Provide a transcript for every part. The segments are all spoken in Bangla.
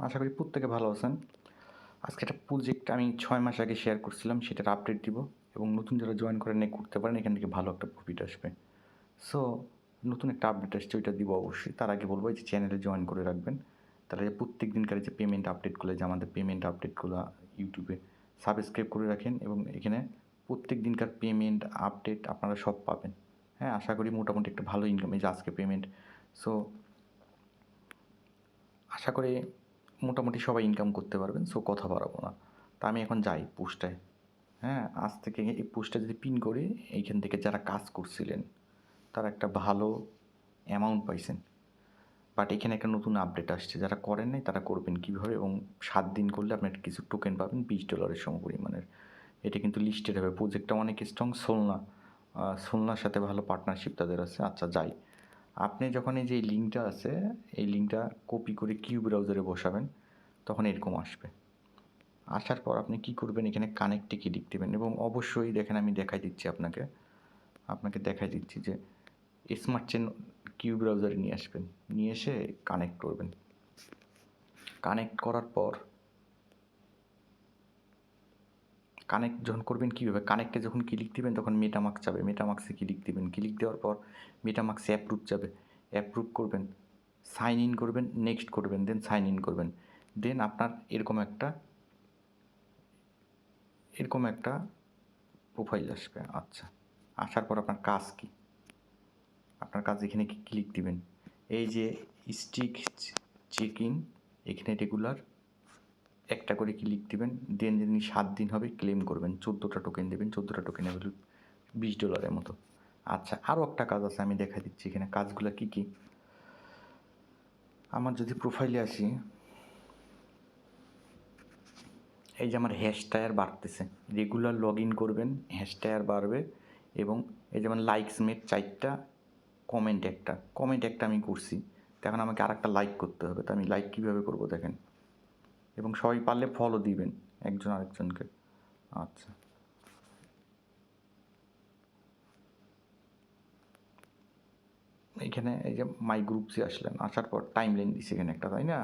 আশা করি প্রত্যেকে ভালো আছেন। আজকে একটা প্রজেক্ট আমি 6 মাস আগে শেয়ার করছিলাম, সেটার আপডেট দিব এবং নতুন যারা জয়েন করেন নাই করতে পারেন, এখান থেকে ভালো একটা প্রফিট আসবে। সো নতুন একটা আপডেট আসছে, ওইটা দিব অবশ্যই। তার আগে বলবো যে চ্যানেলে জয়েন করে রাখবেন, তাহলে প্রত্যেক দিনকার যে পেমেন্ট আপডেটগুলো, যে আমাদের পেমেন্ট আপডেটগুলো ইউটিউবে সাবস্ক্রাইব করে রাখেন এবং এখানে প্রত্যেক দিনকার পেমেন্ট আপডেট আপনারা সব পাবেন। হ্যাঁ, আশা করি মোটামুটি একটা ভালো ইনকাম, এই যে আজকে পেমেন্ট। সো আশা করি মোটামুটি সবাই ইনকাম করতে পারবেন। সো কথা বাড়াবো না, তা আমি এখন যাই পোস্টটায়। হ্যাঁ, আজ থেকে এই পোস্টটা যদি পিন করি, এইখান থেকে যারা কাজ করছিলেন তারা একটা ভালো অ্যামাউন্ট পাইছেন। বাট এখানে একটা নতুন আপডেট আসছে, যারা করেন নাই তারা করবেন কীভাবে, এবং 7 দিন করলে আপনি কিছু টোকেন পাবেন $20 সমপরিমাণের। এটা কিন্তু লিস্টেড হবে, প্রজেক্টটা অনেক স্ট্রং। সোলনার সাথে ভালো পার্টনারশিপ তাদের আছে। আচ্ছা যাই, আপনি যখন এই যে লিঙ্কটা আছে, এই লিঙ্কটা কপি করে কিউ ব্রাউজারে বসাবেন, তখন এরকম আসবে। আসার পর আপনি কি করবেন, এখানে কানেক্টে ক্লিক দেবেন এবং অবশ্যই দেখেন আমি দেখাই দিচ্ছি আপনাকে দেখাই দিচ্ছি যে স্মার্ট চেন কিউ ব্রাউজারে নিয়ে আসবেন, নিয়ে এসে কানেক্ট করবেন। কানেক্ট করার পর কানেক্ট যখন করবেন কীভাবে, কানেক্টে যখন ক্লিক দিবেন তখন মেটামার্ক যাবে, মেটামার্কসে ক্লিক দিবেন, ক্লিক দেওয়ার পর মেটামার্কসে অ্যাপ্রুভ যাবে, অ্যাপ্রুভ করবেন, সাইন ইন করবেন, নেক্সট করবেন, দেন সাইন ইন করবেন। দেন আপনার এরকম একটা প্রোফাইল আসবে। আচ্ছা, আসার পর আপনার কাজ কি, আপনার কাজ এখানে ক্লিক দিবেন, এই যে স্টিক চেক ইন, এখানে রেগুলার একটা করে ক্লিক দিবেন। দেন যেদিন 7 দিন হবে ক্লেম করবেন, 14টা টোকেন দেবেন, 14টা টোকেন অ্যাভেলেবল $20 মতো। আচ্ছা, আরও একটা কাজ আছে, আমি দেখা দিচ্ছি এখানে কাজগুলো কী কী। আমার যদি প্রোফাইলে আসি, এই যে আমার হ্যাশট্যাগ বাড়তেছে, রেগুলার লগ ইন করবেন, হ্যাশট্যাগ বাড়বে। এবং এই যেমন লাইকস মেট 4টা, কমেন্ট একটা আমি করছি, তো এখন আমাকে আরেকটা লাইক করতে হবে। তো আমি লাইক কীভাবে করবো দেখেন, এবং সবাই পারলে ফলো দিবেন একজন আরেকজনকে। আচ্ছা, এইখানে এই যে মাই গ্রুপসে আসলেন, আসার পর টাইম লাইন দিছি এখানে একটা, তাই না?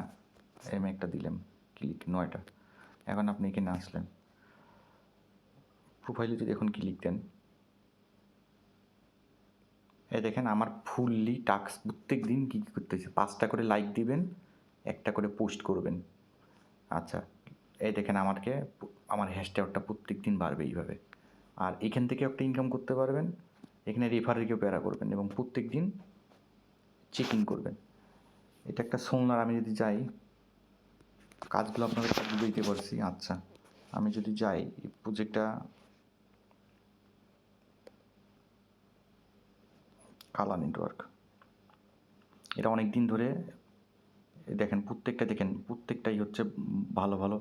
আমি একটা দিলাম ক্লিক 9টা। এখন আপনি এখানে আসলেন, প্রোফাইলে যদি এখন ক্লিক দেন, এই দেখেন আমার ফুললি টাস্ক প্রত্যেক দিন কী কী করতে হচ্ছে। 5টা করে লাইক দিবেন, একটা করে পোস্ট করবেন। আচ্ছা, এই দেখেন আমার হ্যাশট্যাগটা প্রত্যেক দিন বাড়বে এইভাবে। আর এখান থেকে একটা ইনকাম করতে পারবেন, এখানে রেফারেলকেও প্যারা করবেন এবং প্রত্যেক দিন চেকিং করবেন। এটা একটা সোলনার। আমি যদি যাই, কাজগুলো আপনাদের সব বুঝাইতে পারছি। আচ্ছা, আমি যদি যাই এই প্রজেক্টটা, কালা নেটওয়ার্ক, এটা অনেক দিন ধরে দেখেন, প্রত্যেকটাই হচ্ছে ভালো ভালো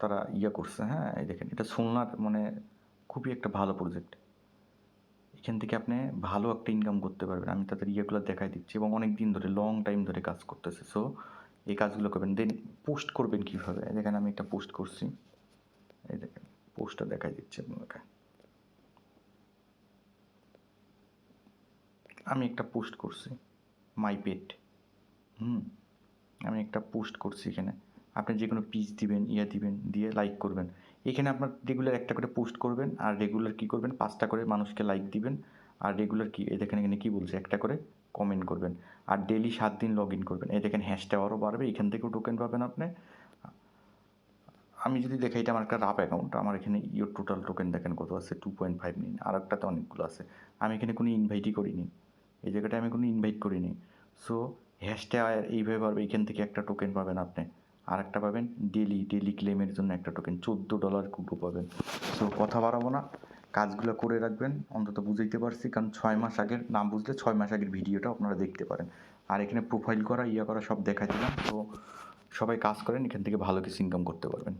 তারা করছে। হ্যাঁ, এই দেখেন, এটা সোলনার, মানে খুবই একটা ভালো প্রজেক্ট। এখান থেকে আপনি ভালো একটা ইনকাম করতে পারবেন। আমি তাদের ইয়েগুলো দেখাই দিচ্ছি এবং অনেক দিন ধরে, লং টাইম ধরে কাজ করতেছে। সো এই কাজগুলো করবেন। দেন পোস্ট করবেন কীভাবে, দেখেন আমি একটা পোস্ট করছি, এই দেখেন পোস্টটা দেখাই দিচ্ছি আপনাকে। আমি একটা পোস্ট করছি মাই পেট, আমি একটা পোস্ট করছি। এখানে আপনি যে কোনো পিস দিবেন, দিবেন, দিয়ে লাইক করবেন। এখানে আপনার রেগুলার একটা করে পোস্ট করবেন, আর রেগুলার কী করবেন, 5টা করে মানুষকে লাইক দিবেন। আর রেগুলার এই দেখেন এখানে কী বলছে, একটা করে কমেন্ট করবেন। আর ডেলি 7 দিন লগ ইন করবেন। এই দেখেন হ্যাশট্যাগ আরও বাড়বে, এখান থেকেও টোকেন পাবেন আপনি। আমি যদি দেখাই, এটা আমার একটা রাফ অ্যাকাউন্ট, আমার এখানে টোটাল টোকেন দেখেন কত আছে, 2.5 নিন। আর একটাতে অনেকগুলো আছে, আমি এখানে কোনো ইনভাইটই করিনি, এই জায়গাটায় আমি কোনো ইনভাইট করিনি। সো হ্যাশট্যাগ এইভাবে পারবে, এখান থেকে একটা টোকেন পাবেন আপনি। আর একটা পাবেন ডেলি ক্লেমের জন্য একটা টোকেন, $14 কুপো পাবেন। সো কথা বাড়াবো না, কাজগুলো করে রাখবেন। অন্তত বুঝাইতে পারছি, কারণ 6 মাস আগের না বুঝলে 6 মাস আগের ভিডিওটা আপনারা দেখতে পারেন। আর এখানে প্রোফাইল করা, করা সব দেখাই দিলাম। তো সবাই কাজ করেন, এখান থেকে ভালো কিছু ইনকাম করতে পারবেন।